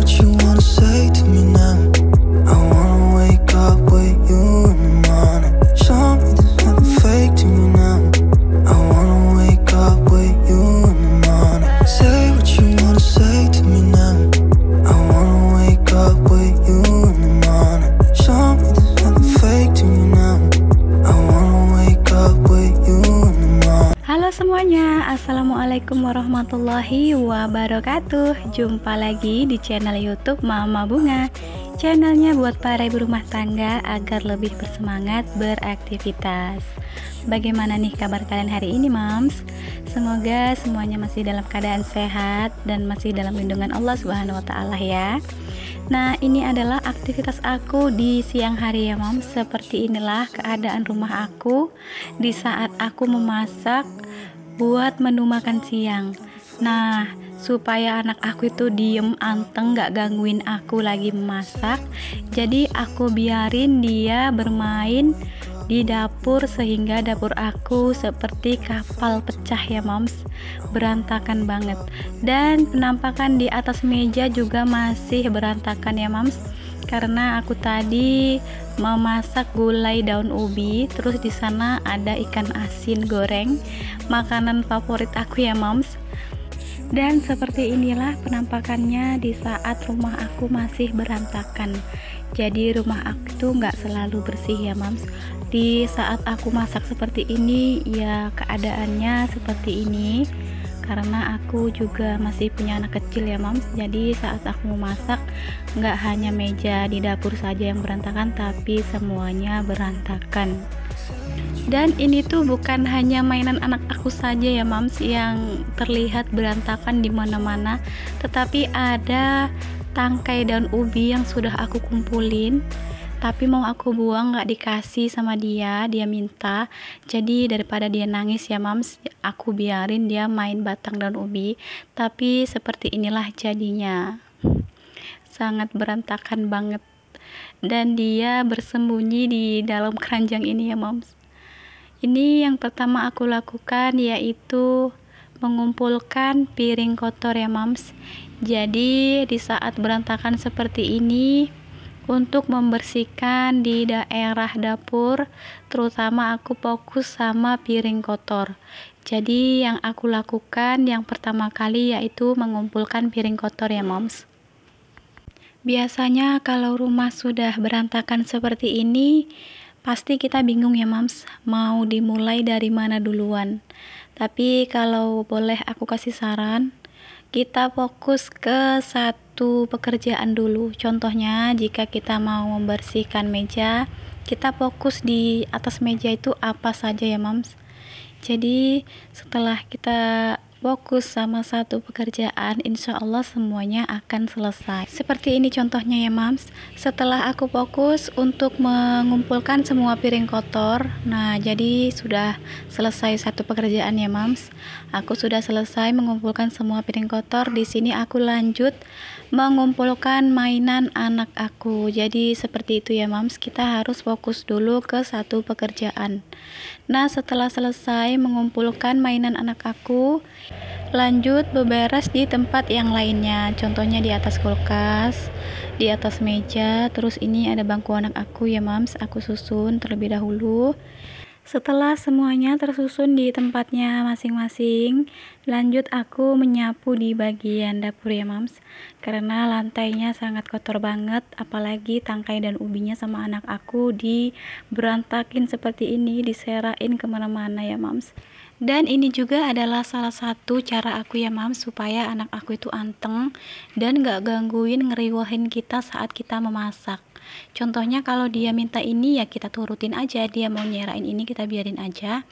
what you wanna say to me now. I wanna wake up with you in the morning. Show me there's nothing fake to me now. I wanna wake up with you in the morning. Say what you wanna say to me now. I wanna wake up with you in the morning. Show me there's nothing fake to me now. I wanna wake up with you in the morning. Halo semuanya, assalamualaikum warahmatullahi wabarakatuh. Jumpa lagi di channel YouTube Mama Bunga, channelnya buat para ibu rumah tangga agar lebih bersemangat beraktivitas. Bagaimana nih kabar kalian hari ini, Moms? Semoga semuanya masih dalam keadaan sehat dan masih dalam lindungan Allah Subhanahu wa Ta'ala ya. Nah, ini adalah aktivitas aku di siang hari ya, Mom. Seperti inilah keadaan rumah aku di saat aku memasak buat menu makan siang. Nah, supaya anak aku itu diem, anteng, gak gangguin aku lagi memasak, jadi aku biarin dia bermain di dapur sehingga dapur aku seperti kapal pecah ya, Moms. Berantakan banget. Dan penampakan di atas meja juga masih berantakan ya, Moms. Karena aku tadi memasak gulai daun ubi, terus di sana ada ikan asin goreng, makanan favorit aku ya, Moms. Dan seperti inilah penampakannya di saat rumah aku masih berantakan. Jadi rumah aku tuh nggak selalu bersih ya, Moms. Di saat aku masak seperti ini ya keadaannya seperti ini karena aku juga masih punya anak kecil ya, Moms. Jadi saat aku mau masak nggak hanya meja di dapur saja yang berantakan, tapi semuanya berantakan. Dan ini tuh bukan hanya mainan anak aku saja ya, Moms, yang terlihat berantakan di mana-mana, tetapi ada tangkai daun ubi yang sudah aku kumpulin tapi mau aku buang nggak dikasih sama dia minta. Jadi daripada dia nangis ya, Moms, aku biarin dia main batang daun ubi. Tapi seperti inilah jadinya, sangat berantakan banget. Dan dia bersembunyi di dalam keranjang ini ya, Moms. Ini yang pertama aku lakukan yaitu mengumpulkan piring kotor ya, Moms. Jadi di saat berantakan seperti ini, untuk membersihkan di daerah dapur, terutama aku fokus sama piring kotor. Jadi yang aku lakukan yang pertama kali yaitu mengumpulkan piring kotor ya, Moms. Biasanya kalau rumah sudah berantakan seperti ini, pasti kita bingung ya, Moms, mau dimulai dari mana duluan. Tapi kalau boleh aku kasih saran, kita fokus ke satu pekerjaan dulu. Contohnya jika kita mau membersihkan meja, kita fokus di atas meja itu apa saja ya, Moms. Jadi setelah kita fokus sama satu pekerjaan, insya Allah semuanya akan selesai. Seperti ini contohnya ya, Moms. Setelah aku fokus untuk mengumpulkan semua piring kotor, nah jadi sudah selesai satu pekerjaan ya, Moms. Aku sudah selesai mengumpulkan semua piring kotor. Di sini aku lanjut mengumpulkan mainan anak aku. Jadi seperti itu ya, Moms. Kita harus fokus dulu ke satu pekerjaan. Nah, setelah selesai mengumpulkan mainan anak aku, lanjut beberes di tempat yang lainnya. Contohnya di atas kulkas, di atas meja. Terus ini ada bangku anak aku ya, Moms. Aku susun terlebih dahulu. Setelah semuanya tersusun di tempatnya masing-masing, lanjut aku menyapu di bagian dapur ya, Moms. Karena lantainya sangat kotor banget, apalagi tangkai dan ubinya sama anak aku diberantakin seperti ini, diserain kemana-mana ya, Moms. Dan ini juga adalah salah satu cara aku ya, Moms, supaya anak aku itu anteng dan gak gangguin ngeriwahin kita saat kita memasak. Contohnya kalau dia minta ini ya kita turutin aja, dia mau nyerain ini kita biarin aja.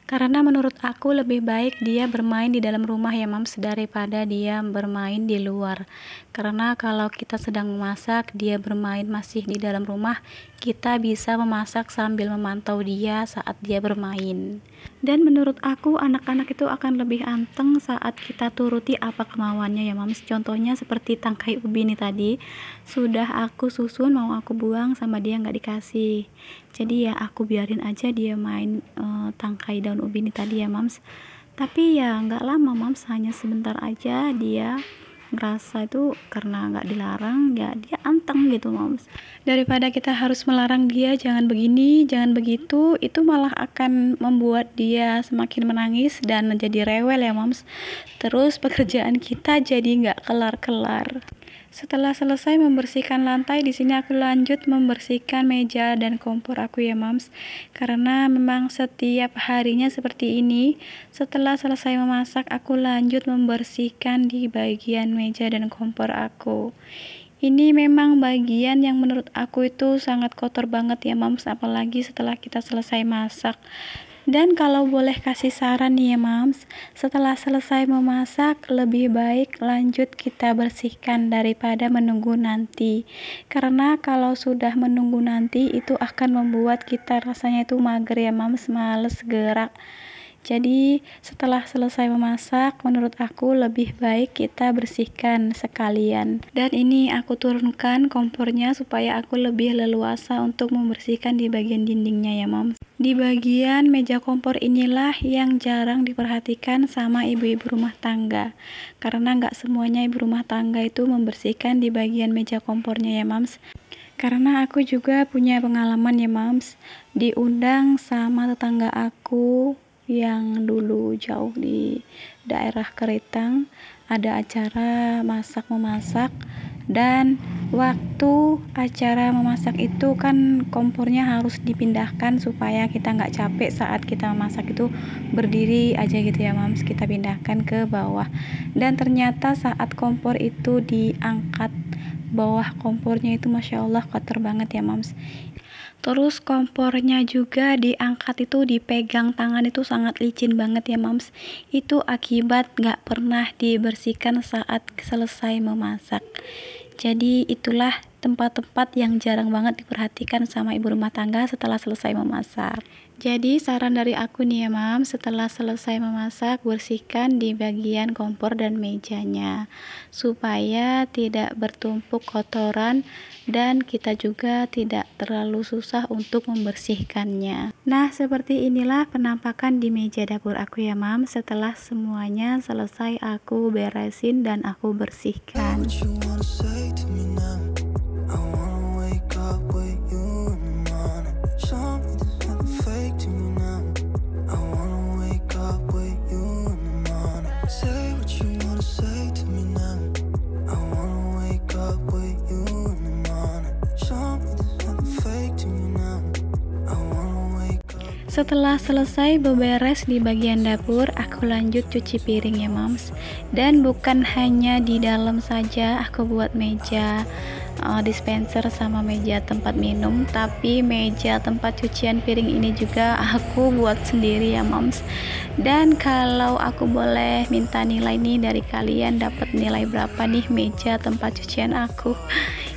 Karena menurut aku lebih baik dia bermain di dalam rumah ya, Moms, daripada dia bermain di luar. Karena kalau kita sedang memasak, dia bermain masih di dalam rumah, kita bisa memasak sambil memantau dia saat dia bermain. Dan menurut aku anak-anak itu akan lebih anteng saat kita turuti apa kemauannya ya, Moms. Contohnya seperti tangkai ubi ini tadi, sudah aku susun mau aku buang sama dia nggak dikasih. Jadi ya aku biarin aja dia main tangkai daun ubi ini tadi ya, Moms. Tapi ya nggak lama, Moms, hanya sebentar aja dia ngerasa itu karena nggak dilarang ya dia anteng gitu moms. Daripada kita harus melarang dia jangan begini jangan begitu, itu malah akan membuat dia semakin menangis dan menjadi rewel ya moms. Terus pekerjaan kita jadi nggak kelar-kelar. Setelah selesai membersihkan lantai, di sini aku lanjut membersihkan meja dan kompor aku ya mams. Karena memang setiap harinya seperti ini. Setelah selesai memasak, aku lanjut membersihkan di bagian meja dan kompor aku. Ini memang bagian yang menurut aku itu sangat kotor banget ya mams, apalagi setelah kita selesai masak. Dan kalau boleh kasih saran nih ya mams, setelah selesai memasak lebih baik lanjut kita bersihkan daripada menunggu nanti. Karena kalau sudah menunggu nanti itu akan membuat kita rasanya itu mager ya mams, males gerak. Jadi setelah selesai memasak menurut aku lebih baik kita bersihkan sekalian. Dan ini aku turunkan kompornya supaya aku lebih leluasa untuk membersihkan di bagian dindingnya ya mams. Di bagian meja kompor inilah yang jarang diperhatikan sama ibu-ibu rumah tangga. Karena nggak semuanya ibu rumah tangga itu membersihkan di bagian meja kompornya ya mams. Karena aku juga punya pengalaman ya mams, diundang sama tetangga aku yang dulu jauh di daerah Keritang, ada acara masak-memasak, dan waktu acara memasak itu kan kompornya harus dipindahkan supaya kita nggak capek saat kita memasak itu berdiri aja gitu ya mams, kita pindahkan ke bawah. Dan ternyata saat kompor itu diangkat, bawah kompornya itu masya Allah kotor banget ya mams. Terus kompornya juga diangkat itu dipegang tangan itu sangat licin banget ya mams. Itu akibat gak pernah dibersihkan saat selesai memasak. Jadi itulah tempat-tempat yang jarang banget diperhatikan sama ibu rumah tangga setelah selesai memasak. Jadi saran dari aku nih ya mam, setelah selesai memasak bersihkan di bagian kompor dan mejanya supaya tidak bertumpuk kotoran dan kita juga tidak terlalu susah untuk membersihkannya. Nah seperti inilah penampakan di meja dapur aku ya mam, setelah semuanya selesai aku beresin dan aku bersihkan. Setelah selesai beberes di bagian dapur, aku lanjut cuci piring ya mams. Dan bukan hanya di dalam saja aku buat meja dispenser sama meja tempat minum, tapi meja tempat cucian piring ini juga aku buat sendiri ya mams. Dan kalau aku boleh minta nilai nih dari kalian, dapat nilai berapa nih meja tempat cucian aku?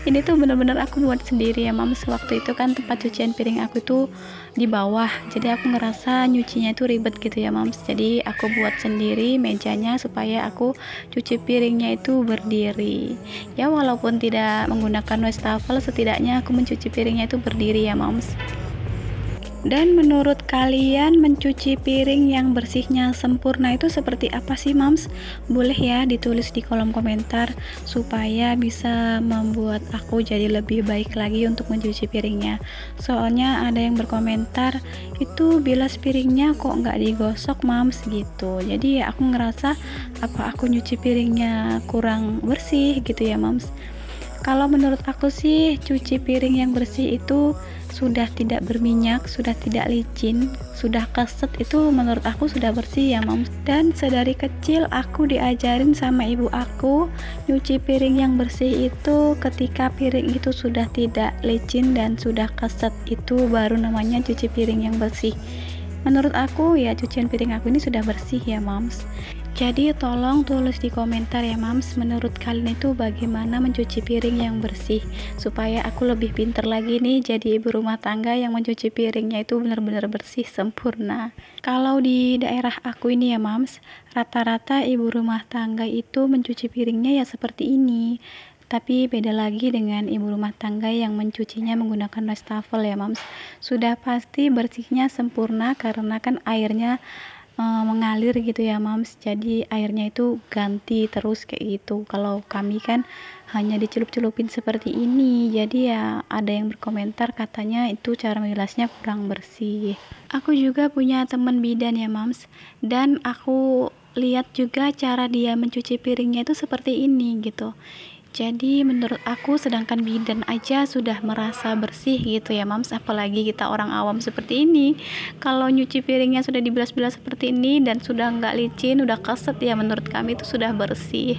Ini tuh bener-bener aku buat sendiri ya mams. Waktu itu kan tempat cucian piring aku tuh di bawah, jadi aku ngerasa nyucinya itu ribet gitu ya mams. Jadi aku buat sendiri mejanya supaya aku cuci piringnya itu berdiri ya, walaupun tidak menggunakan wastafel, setidaknya aku mencuci piringnya itu berdiri ya mams. Dan menurut kalian mencuci piring yang bersihnya sempurna itu seperti apa sih mams? Boleh ya ditulis di kolom komentar supaya bisa membuat aku jadi lebih baik lagi untuk mencuci piringnya. Soalnya ada yang berkomentar itu bilas piringnya kok nggak digosok mams gitu. Jadi ya aku ngerasa apa aku nyuci piringnya kurang bersih gitu ya mams. Kalau menurut aku sih cuci piring yang bersih itu sudah tidak berminyak, sudah tidak licin, sudah keset, itu menurut aku sudah bersih ya mams. Dan sedari kecil aku diajarin sama ibu aku nyuci piring yang bersih itu ketika piring itu sudah tidak licin dan sudah keset, itu baru namanya cuci piring yang bersih. Menurut aku ya cucian piring aku ini sudah bersih ya mams. Jadi tolong tulis di komentar ya mams, menurut kalian itu bagaimana mencuci piring yang bersih, supaya aku lebih pinter lagi nih jadi ibu rumah tangga yang mencuci piringnya itu benar-benar bersih sempurna. Kalau di daerah aku ini ya mams, rata-rata ibu rumah tangga itu mencuci piringnya ya seperti ini. Tapi beda lagi dengan ibu rumah tangga yang mencucinya menggunakan wastafel ya mams. Sudah pasti bersihnya sempurna karena kan airnya mengalir gitu ya Mams, jadi airnya itu ganti terus kayak gitu. Kalau kami kan hanya dicelup-celupin seperti ini, jadi ya ada yang berkomentar katanya itu cara milasnya kurang bersih. Aku juga punya temen bidan ya Mams, dan aku lihat juga cara dia mencuci piringnya itu seperti ini gitu. Jadi menurut aku sedangkan bidan aja sudah merasa bersih gitu ya Mams, apalagi kita orang awam seperti ini. Kalau nyuci piringnya sudah dibilas-bilas seperti ini dan sudah nggak licin, udah keset, ya menurut kami itu sudah bersih.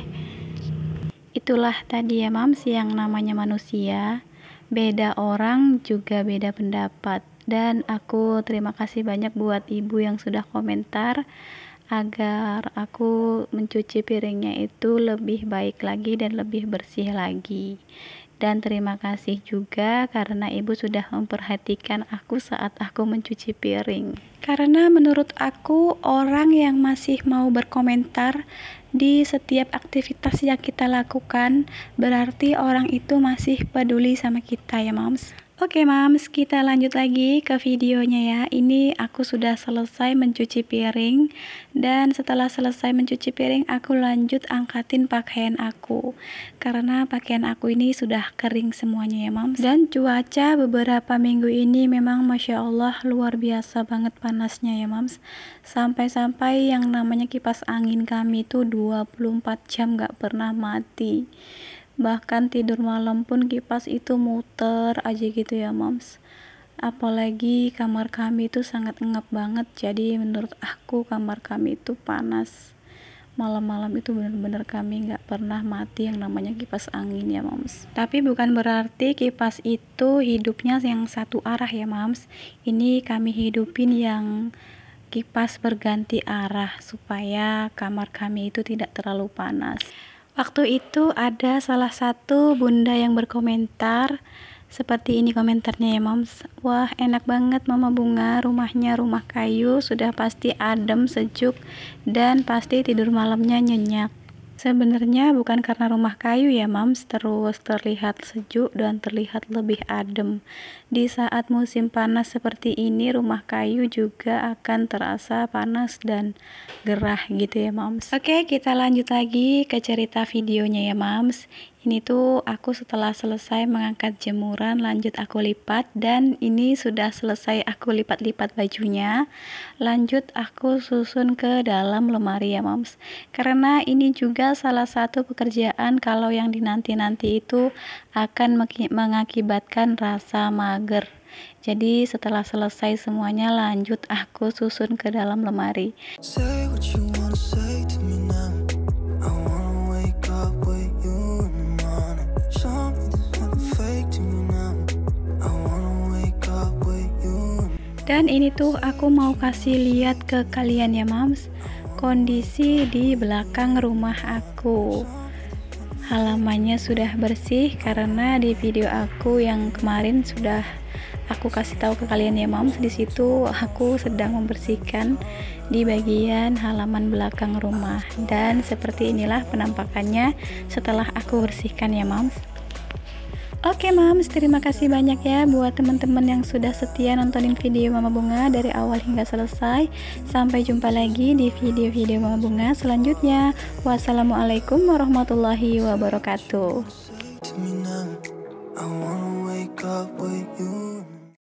Itulah tadi ya Mams, yang namanya manusia, beda orang juga beda pendapat. Dan aku terima kasih banyak buat ibu yang sudah komentar agar aku mencuci piringnya itu lebih baik lagi dan lebih bersih lagi. Dan terima kasih juga karena ibu sudah memperhatikan aku saat aku mencuci piring. Karena menurut aku orang yang masih mau berkomentar di setiap aktivitas yang kita lakukan berarti orang itu masih peduli sama kita ya Mams. Oke Mams, kita lanjut lagi ke videonya ya. Ini aku sudah selesai mencuci piring, dan setelah selesai mencuci piring aku lanjut angkatin pakaian aku karena pakaian aku ini sudah kering semuanya ya Mams. Dan cuaca beberapa minggu ini memang Masya Allah luar biasa banget panasnya ya Mams, sampai-sampai yang namanya kipas angin kami itu 24 jam gak pernah mati. Bahkan tidur malam pun kipas itu muter aja gitu ya Mams. Apalagi kamar kami itu sangat ngap banget, jadi menurut aku kamar kami itu panas. Malam-malam itu bener-bener kami nggak pernah mati yang namanya kipas angin ya Mams. Tapi bukan berarti kipas itu hidupnya yang satu arah ya Mams. Ini kami hidupin yang kipas berganti arah supaya kamar kami itu tidak terlalu panas. Waktu itu ada salah satu bunda yang berkomentar seperti ini komentarnya ya Mams. Wah, enak banget Mama Bunga, rumahnya rumah kayu, sudah pasti adem, sejuk, dan pasti tidur malamnya nyenyak. Sebenarnya bukan karena rumah kayu ya Mams, terus terlihat sejuk dan terlihat lebih adem. Di saat musim panas seperti ini, rumah kayu juga akan terasa panas dan gerah gitu ya Mams. Oke, kita lanjut lagi ke cerita videonya ya Mams. Ini tuh aku setelah selesai mengangkat jemuran, lanjut aku lipat, dan ini sudah selesai aku lipat-lipat bajunya. Lanjut aku susun ke dalam lemari ya Mams. Karena ini juga salah satu pekerjaan kalau yang dinanti-nanti itu akan mengakibatkan rasa mager. Jadi setelah selesai semuanya, lanjut aku susun ke dalam lemari. Say what you wanna say to me now. I wanna wake up with you in the morning. Show me there's nothing fake to me now. I wanna wake up with you. Dan ini tuh aku mau kasih lihat ke kalian ya Mams, kondisi di belakang rumah aku. Halamannya sudah bersih karena di video aku yang kemarin sudah aku kasih tahu ke kalian ya Mams, di situ aku sedang membersihkan di bagian halaman belakang rumah. Dan seperti inilah penampakannya setelah aku bersihkan ya Mams. Oke Mams, terima kasih banyak ya buat teman-teman yang sudah setia nontonin video Mama Bunga dari awal hingga selesai. Sampai jumpa lagi di video-video Mama Bunga selanjutnya. Wassalamualaikum warahmatullahi wabarakatuh. Say to me now. I wanna wake up